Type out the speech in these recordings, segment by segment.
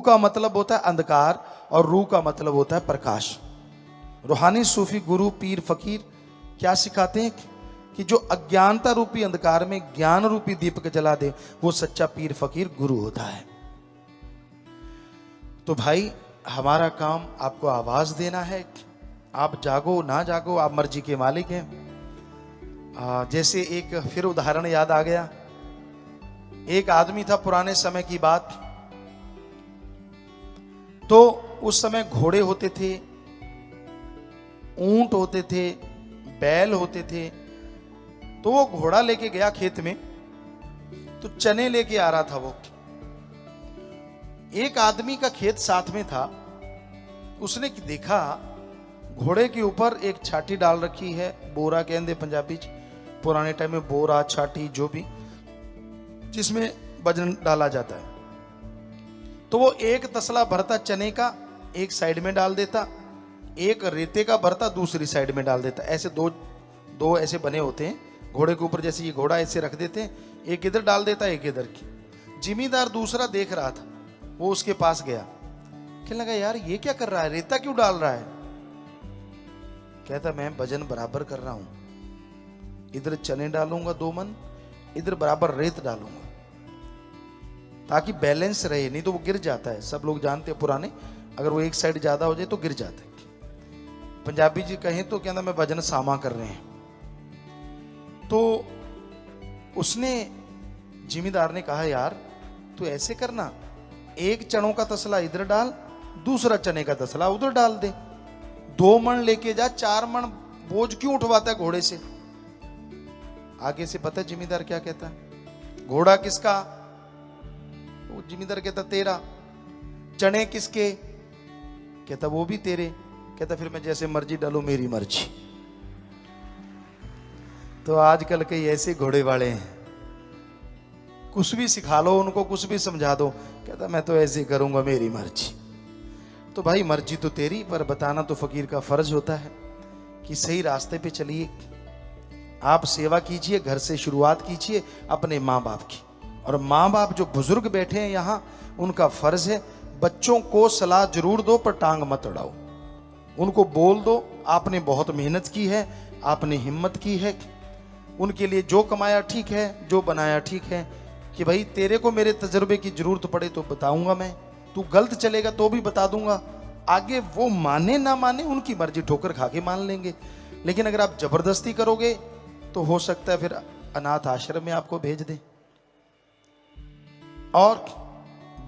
का मतलब होता है अंधकार और रू का मतलब होता है प्रकाश। रूहानी सूफी गुरु पीर फकीर क्या सिखाते हैं कि जो अज्ञानता रूपी अंधकार में ज्ञान रूपी दीपक जला दे, वो सच्चा पीर फकीर गुरु होता है। तो भाई हमारा काम आपको आवाज देना है। आप जागो ना जागो, आप मर्जी के मालिक हैं। जैसे एक फिर उदाहरण याद आ गया। एक आदमी था, पुराने समय की बात, तो उस समय घोड़े होते थे, ऊंट होते थे, बैल होते थे। तो वो घोड़ा लेके गया खेत में, तो चने लेके आ रहा था वो। एक आदमी का खेत साथ में था, उसने देखा घोड़े के ऊपर एक छाटी डाल रखी है, बोरा कहते पंजाबी च, पुराने टाइम में बोरा छाटी जो भी, जिसमें वजन डाला जाता है। तो वो एक तसला भरता चने का एक साइड में डाल देता, एक रेते का भरता दूसरी साइड में डाल देता। ऐसे दो ऐसे बने होते हैं घोड़े के ऊपर, जैसे ये घोड़ा ऐसे रख देते हैं, एक इधर डाल देता एक इधर की। जिमीदार दूसरा देख रहा था, वो उसके पास गया, कहने लगा यार ये क्या कर रहा है, रेता क्यों डाल रहा है? कहता मैं वजन बराबर कर रहा हूं, इधर चने डालूंगा 2 मन, इधर बराबर रेत डालूंगा ताकि बैलेंस रहे, नहीं तो वो गिर जाता है। सब लोग जानते हैं पुराने, अगर वो एक साइड ज्यादा हो जाए तो गिर जाता है। पंजाबी जी कहें तो कहना मैं वजन सामा कर रहे हैं। तो उसने, जिमीदार ने कहा यार तू ऐसे करना, एक चनों का तसला इधर डाल, दूसरा चने का तसला उधर डाल दे, 2 मन लेके जा, 4 मन बोझ क्यों उठवाता है घोड़े से? आगे से पता है जिमीदार क्या कहता है? घोड़ा किसका? वो जिमीदार कहता तेरा। चने किसके? कहता वो भी तेरे। कहता फिर मैं जैसे मर्जी डालू, मेरी मर्जी। तो आजकल के ऐसे घोड़े वाले हैं, कुछ भी सिखा लो उनको, कुछ भी समझा दो, कहता मैं तो ऐसे करूंगा, मेरी मर्जी। तो भाई मर्जी तो तेरी, पर बताना तो फकीर का फर्ज होता है कि सही रास्ते पे चलिए। आप सेवा कीजिए, घर से शुरुआत कीजिए अपने माँ बाप की। और माँ बाप जो बुजुर्ग बैठे हैं यहाँ, उनका फर्ज है बच्चों को सलाह जरूर दो, पर टांग मत अड़ाओ। उनको बोल दो आपने बहुत मेहनत की है, आपने हिम्मत की है, उनके लिए जो कमाया ठीक है, जो बनाया ठीक है, कि भाई तेरे को मेरे तजुर्बे की जरूरत पड़े तो बताऊंगा मैं, तू गलत चलेगा तो भी बता दूंगा। आगे वो माने ना माने उनकी मर्जी, ठोकर खा के मान लेंगे। लेकिन अगर आप जबरदस्ती करोगे तो हो सकता है फिर अनाथ आश्रम में आपको भेज दें। और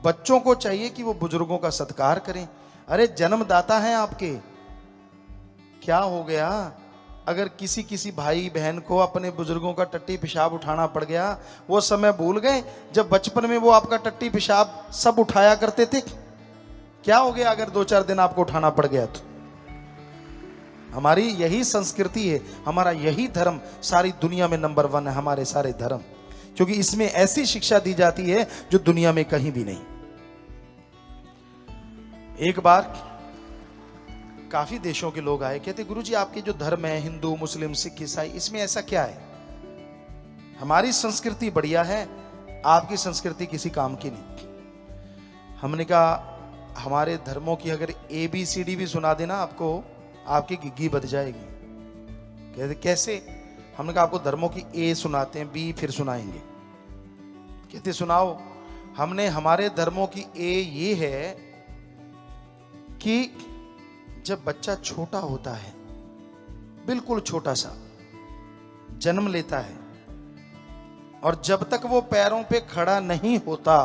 बच्चों को चाहिए कि वो बुजुर्गों का सत्कार करें। अरे जन्मदाता हैं आपके, क्या हो गया अगर किसी भाई बहन को अपने बुजुर्गों का टट्टी पेशाब उठाना पड़ गया? वो समय भूल गए जब बचपन में वो आपका टट्टी पेशाब सब उठाया करते थे? क्या हो गया अगर 2-4 दिन आपको उठाना पड़ गया तो? हमारी यही संस्कृति है, हमारा यही धर्म सारी दुनिया में नंबर 1 है, हमारे सारे धर्म, क्योंकि इसमें ऐसी शिक्षा दी जाती है जो दुनिया में कहीं भी नहीं। एक बार काफी देशों के लोग आए, कहते गुरुजी आपके जो धर्म है, हिंदू मुस्लिम सिख ईसाई, इसमें ऐसा क्या है? हमारी संस्कृति बढ़िया है, आपकी संस्कृति किसी काम की नहीं। हमने कहा हमारे धर्मों की अगर ABCD भी सुना देना आपको, आपकी गिग्गी बच जाएगी। कहते कैसे? हमने कहा आपको धर्मों की A सुनाते हैं, B फिर सुनाएंगे। कहते सुनाओ। हमने हमारे धर्मों की A ये है कि जब बच्चा छोटा होता है, बिल्कुल छोटा सा जन्म लेता है, और जब तक वो पैरों पे खड़ा नहीं होता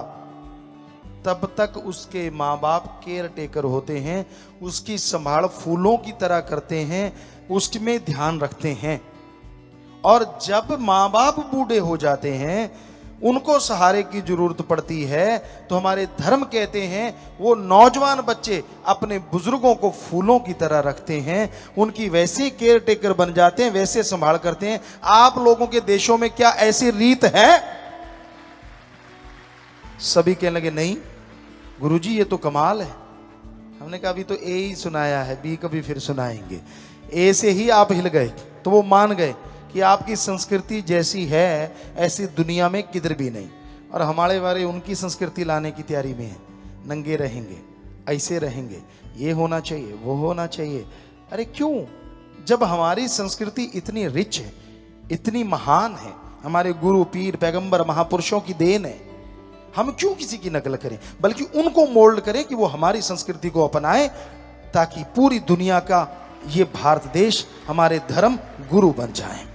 तब तक उसके माँ बाप केयर टेकर होते हैं, उसकी संभाल फूलों की तरह करते हैं, उसमें ध्यान रखते हैं। और जब माँ बाप बूढ़े हो जाते हैं, उनको सहारे की जरूरत पड़ती है, तो हमारे धर्म कहते हैं वो नौजवान बच्चे अपने बुजुर्गों को फूलों की तरह रखते हैं, उनकी वैसे केयर टेकर बन जाते हैं, वैसे संभाल करते हैं। आप लोगों के देशों में क्या ऐसी रीत है? सभी कहने लगे नहीं गुरुजी ये तो कमाल है। हमने कहा अभी तो A ही सुनाया है, B कभी फिर सुनाएंगे। A से ही आप हिल गए, तो वो मान गए कि आपकी संस्कृति जैसी है ऐसी दुनिया में किधर भी नहीं। और हमारे बारे उनकी संस्कृति लाने की तैयारी में है। नंगे रहेंगे, ऐसे रहेंगे, ये होना चाहिए, वो होना चाहिए। अरे क्यों? जब हमारी संस्कृति इतनी रिच है, इतनी महान है, हमारे गुरु पीर पैगंबर महापुरुषों की देन है, हम क्यों किसी की नकल करें? बल्कि उनको मोल्ड करें कि वो हमारी संस्कृति को अपनाएं, ताकि पूरी दुनिया का ये भारत देश हमारे धर्म गुरु बन जाए।